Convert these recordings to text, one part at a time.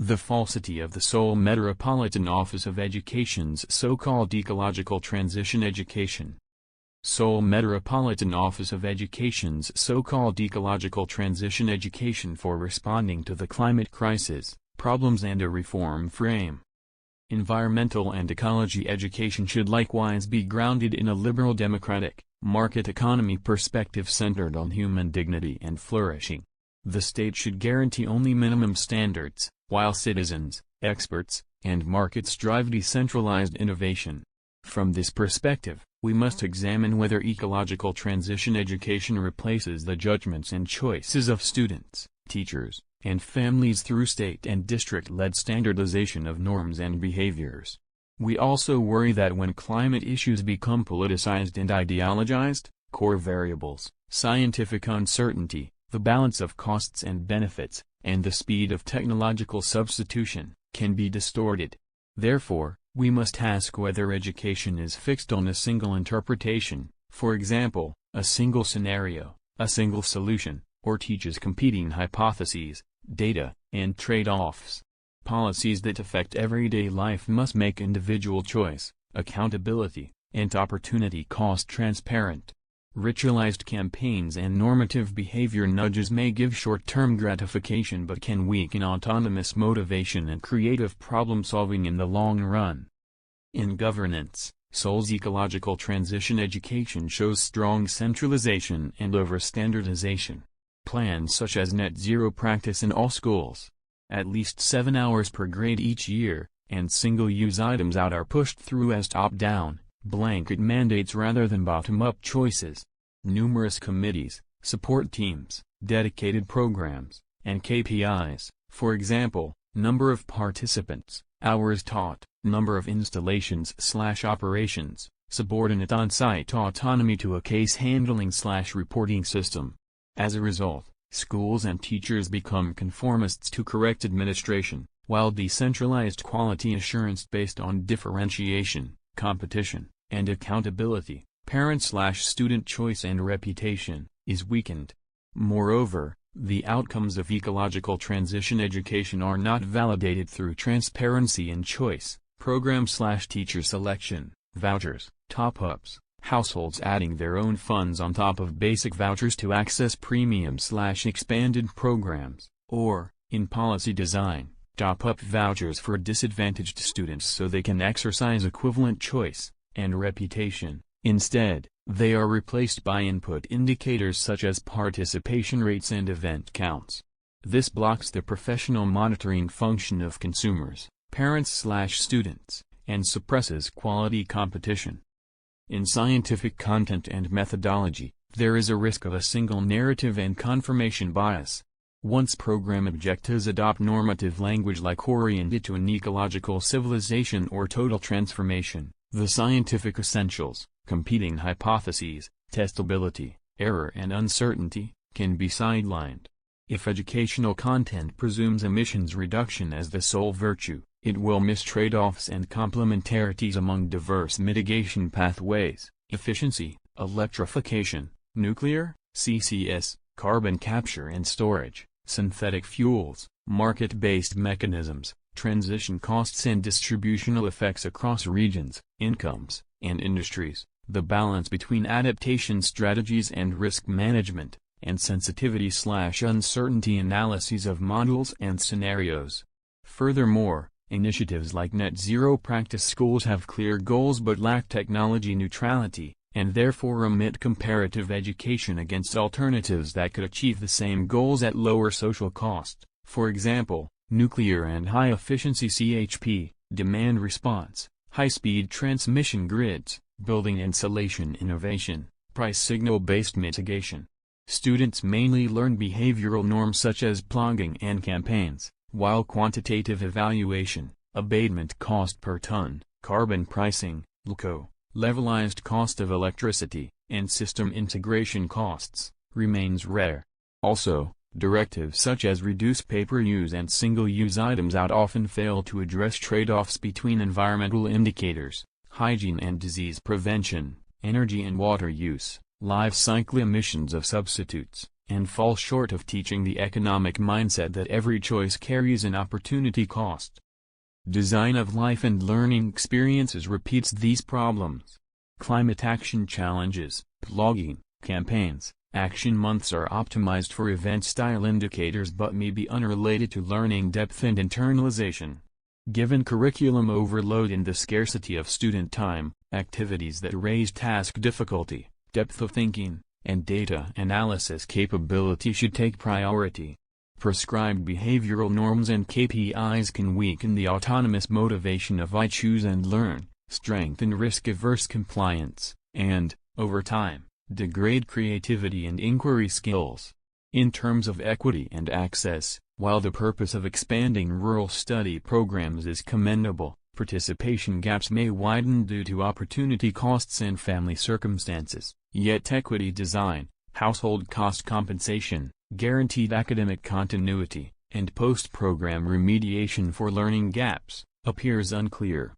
The falsity of the Seoul Metropolitan Office of Education's so-called ecological transition education. Seoul Metropolitan Office of Education's so-called ecological transition education for responding to the climate crisis, problems and a reform frame. Environmental and ecology education should likewise be grounded in a liberal democratic, market economy perspective centered on human dignity and flourishing. The state should guarantee only minimum standards, while citizens, experts, and markets drive decentralized innovation. From this perspective, we must examine whether ecological transition education replaces the judgments and choices of students, teachers, and families through state and district-led standardization of norms and behaviors. We also worry that when climate issues become politicized and ideologized, core variables, scientific uncertainty, the balance of costs and benefits, and the speed of technological substitution, can be distorted. Therefore, we must ask whether education is fixed on a single interpretation, for example, a single scenario, a single solution, or teaches competing hypotheses, data, and trade-offs. Policies that affect everyday life must make individual choice, accountability, and opportunity cost transparent. Ritualized campaigns and normative behavior nudges may give short-term gratification but can weaken autonomous motivation and creative problem-solving in the long run. In governance, Seoul's ecological transition education shows strong centralization and over-standardization. Plans such as net zero practice in all schools, at least 7 hours per grade each year, and single-use items out are pushed through as top-down, blanket mandates rather than bottom-up choices. Numerous committees, support teams, dedicated programs, and KPIs, for example, number of participants, hours taught, number of installations/operations, subordinate on-site autonomy to a case-handling/reporting system. As a result, schools and teachers become conformists to correct administration, while decentralized quality assurance based on differentiation, competition, and accountability, parent/student choice and reputation, is weakened. Moreover, the outcomes of ecological transition education are not validated through transparency and choice, program/teacher selection, vouchers, top-ups, households adding their own funds on top of basic vouchers to access premium/expanded programs, or, in policy design, top-up vouchers for disadvantaged students so they can exercise equivalent choice and reputation. Instead, they are replaced by input indicators such as participation rates and event counts. This blocks the professional monitoring function of consumers, parents/students, and suppresses quality competition. In scientific content and methodology, there is a risk of a single narrative and confirmation bias. Once program objectives adopt normative language like oriented to an ecological civilization or total transformation, the scientific essentials, competing hypotheses, testability, error and uncertainty, can be sidelined. If educational content presumes emissions reduction as the sole virtue, it will miss trade-offs and complementarities among diverse mitigation pathways, efficiency, electrification, nuclear, CCS, carbon capture and storage, synthetic fuels, market-based mechanisms, transition costs and distributional effects across regions, incomes, and industries, the balance between adaptation strategies and risk management, and sensitivity/uncertainty analyses of models and scenarios. Furthermore, initiatives like net zero practice schools have clear goals but lack technology neutrality, and therefore omit comparative education against alternatives that could achieve the same goals at lower social cost, for example, nuclear and high-efficiency CHP, demand response, high-speed transmission grids, building insulation innovation, price signal-based mitigation. Students mainly learn behavioral norms such as plugging and campaigns, while quantitative evaluation, abatement cost per ton, carbon pricing, LCO, levelized cost of electricity, and system integration costs, remains rare. Also, directives such as reduce paper use and single-use items out often fail to address trade-offs between environmental indicators, hygiene and disease prevention, energy and water use, life cycle emissions of substitutes, and fall short of teaching the economic mindset that every choice carries an opportunity cost. Design of life and learning experiences repeats these problems. Climate action challenges, blogging, campaigns, action months are optimized for event-style indicators but may be unrelated to learning depth and internalization. Given curriculum overload and the scarcity of student time, activities that raise task difficulty, depth of thinking, and data analysis capability should take priority. Prescribed behavioral norms and KPIs can weaken the autonomous motivation of I choose and learn, strengthen risk-averse compliance, and, over time, degrade creativity and inquiry skills. In terms of equity and access, while the purpose of expanding rural study programs is commendable, participation gaps may widen due to opportunity costs and family circumstances, yet equity design, household cost compensation, guaranteed academic continuity, and post-program remediation for learning gaps, appears unclear.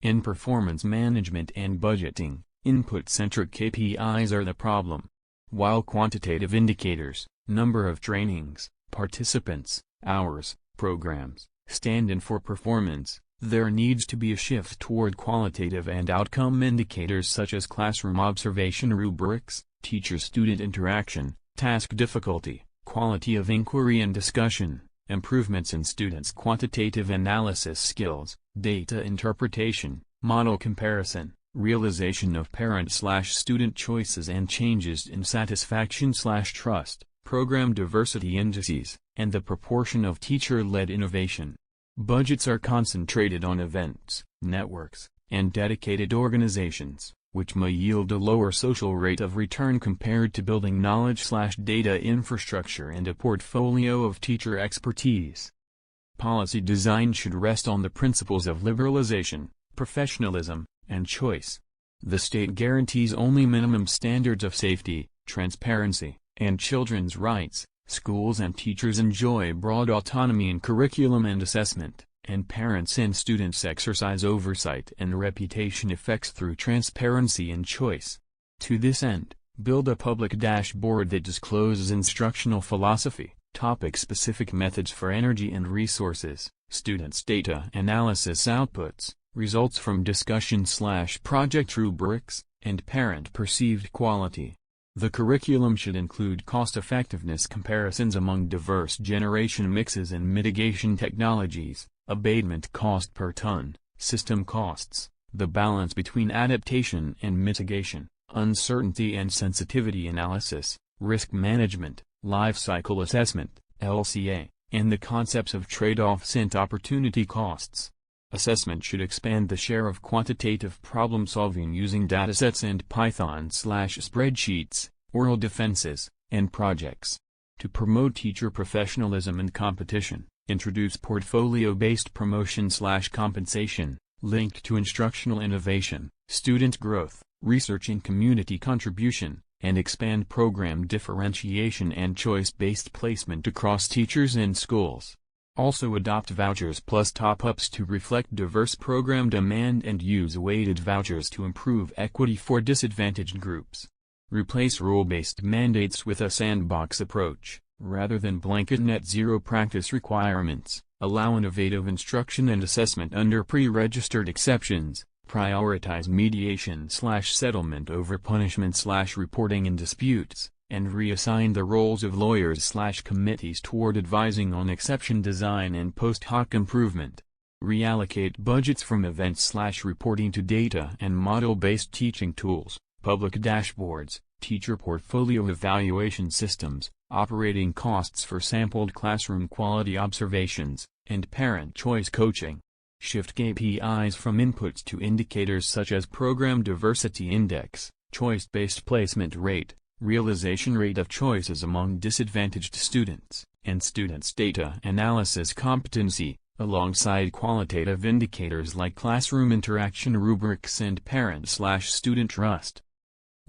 In performance management and budgeting, input-centric KPIs are the problem. While quantitative indicators, number of trainings, participants, hours, programs, stand in for performance, there needs to be a shift toward qualitative and outcome indicators such as classroom observation rubrics, teacher-student interaction, task difficulty, quality of inquiry and discussion, improvements in students' quantitative analysis skills, data interpretation, model comparison, realization of parent/student choices and changes in satisfaction/trust, program diversity indices, and the proportion of teacher-led innovation. Budgets are concentrated on events, networks, and dedicated organizations, which may yield a lower social rate of return compared to building knowledge/data infrastructure and a portfolio of teacher expertise. Policy design should rest on the principles of liberalization, professionalism, and choice. The state guarantees only minimum standards of safety, transparency, and children's rights. Schools and teachers enjoy broad autonomy in curriculum and assessment, and parents and students exercise oversight and reputation effects through transparency and choice. To this end, build a public dashboard that discloses instructional philosophy, topic-specific methods for energy and resources, students' data analysis outputs, results from discussion/project rubrics, and parent-perceived quality. The curriculum should include cost-effectiveness comparisons among diverse generation mixes and mitigation technologies, abatement cost per ton, system costs, the balance between adaptation and mitigation, uncertainty and sensitivity analysis, risk management, life cycle assessment, LCA, and the concepts of trade-offs and opportunity costs. Assessment should expand the share of quantitative problem-solving using datasets and Python/spreadsheets, oral defenses, and projects. To promote teacher professionalism and competition, introduce portfolio-based promotion/compensation, linked to instructional innovation, student growth, research and community contribution, and expand program differentiation and choice-based placement across teachers and schools. Also adopt vouchers plus top-ups to reflect diverse program demand and use weighted vouchers to improve equity for disadvantaged groups. Replace rule-based mandates with a sandbox approach, rather than blanket net-zero practice requirements. Allow innovative instruction and assessment under pre-registered exceptions. Prioritize mediation/settlement over punishment/reporting in disputes, and reassign the roles of lawyers/committees toward advising on exception design and post hoc improvement. Reallocate budgets from events/reporting to data and model-based teaching tools, public dashboards, teacher portfolio evaluation systems, operating costs for sampled classroom quality observations, and parent choice coaching. Shift KPIs from inputs to indicators such as Program Diversity Index, Choice-Based Placement Rate, Realization Rate of Choices among Disadvantaged Students, and Students' Data Analysis Competency, alongside qualitative indicators like classroom interaction rubrics and parent/student trust.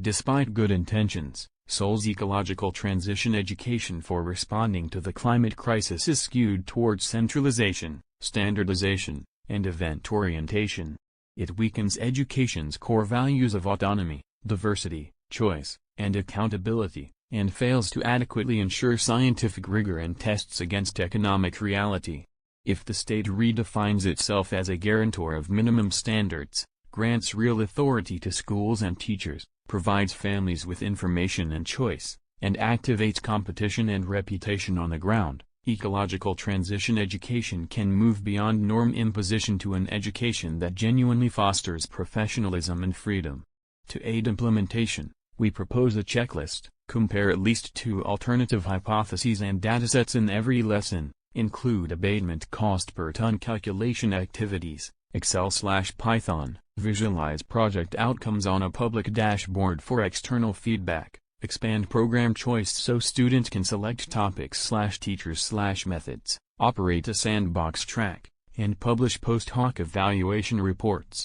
Despite good intentions, Seoul's ecological transition education for responding to the climate crisis is skewed towards centralization, standardization, and event orientation. It weakens education's core values of autonomy, diversity, choice, and accountability, and fails to adequately ensure scientific rigor and tests against economic reality. If the state redefines itself as a guarantor of minimum standards, grants real authority to schools and teachers, provides families with information and choice, and activates competition and reputation on the ground, ecological transition education can move beyond norm imposition to an education that genuinely fosters professionalism and freedom. To aid implementation, we propose a checklist: compare at least 2 alternative hypotheses and datasets in every lesson, include abatement cost per ton calculation activities, Excel/Python, visualize project outcomes on a public dashboard for external feedback, expand program choice so students can select topics/teachers/methods, operate a sandbox track, and publish post hoc evaluation reports.